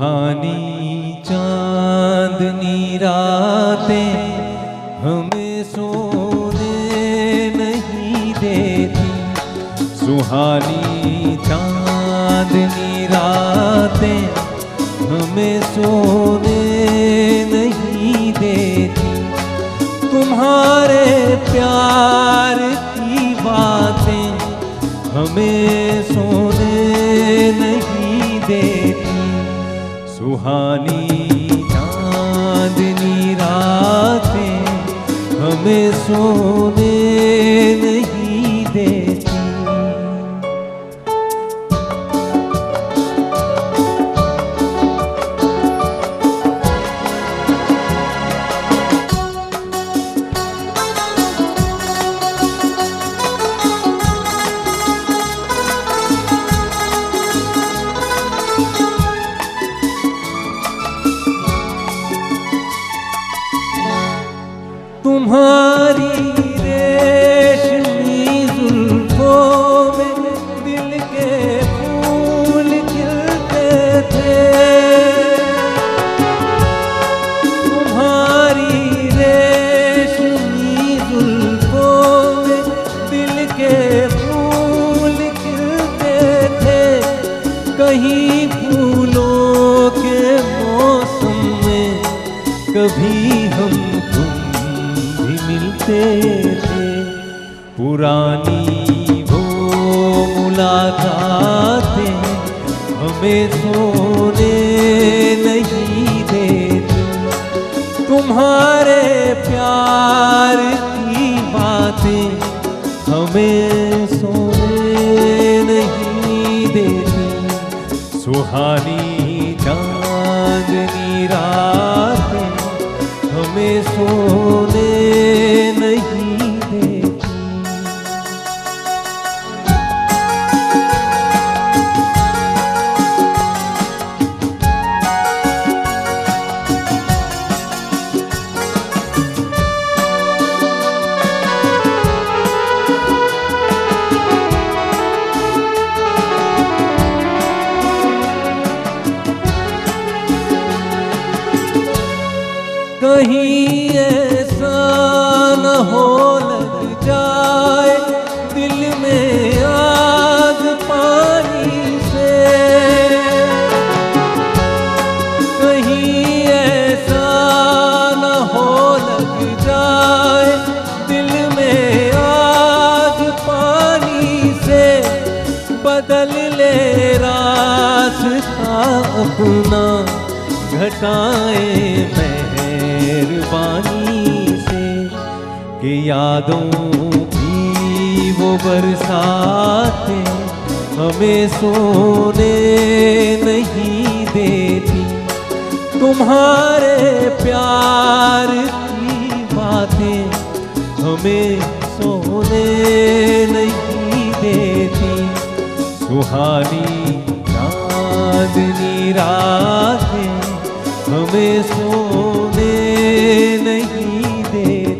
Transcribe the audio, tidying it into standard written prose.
सुहानी चांदनी रातें हमें सोने नहीं देती। सुहानी चांदनी रातें हमें सोने नहीं देती। तुम्हारे प्यार की बातें हमें सोने नहीं देती। सुहानी चांदनी रातें हमें सोने नहीं देती। तुम्हारी रेशमी जुल्फों में दिल के फूल खिलते थे। तुम्हारी रेशमी जुल्फों में दिल के फूल खिलते थे। कहीं फूलों के मौसम में कभी हम मिलते थे। पुरानी वो मुलाकातें हमें सोने नहीं देती। तुम्हारे प्यार की बातें हमें सोने नहीं देती। सुहानी चांदनी रातें हमें सोने नहीं देती। कहीं ऐसा न हो लग जाए दिल में आग पानी से। कहीं ऐसा न हो लग जाए दिल में आग पानी से। बदल ले रास्ता अपना घटाए मेहरबानी से। कि यादों की वो बरसातें हमें सोने नहीं देती। तुम्हारे प्यार की बातें हमें सोने नहीं देती। सुहानी चांदनी रातें हमें सोने नहीं देती।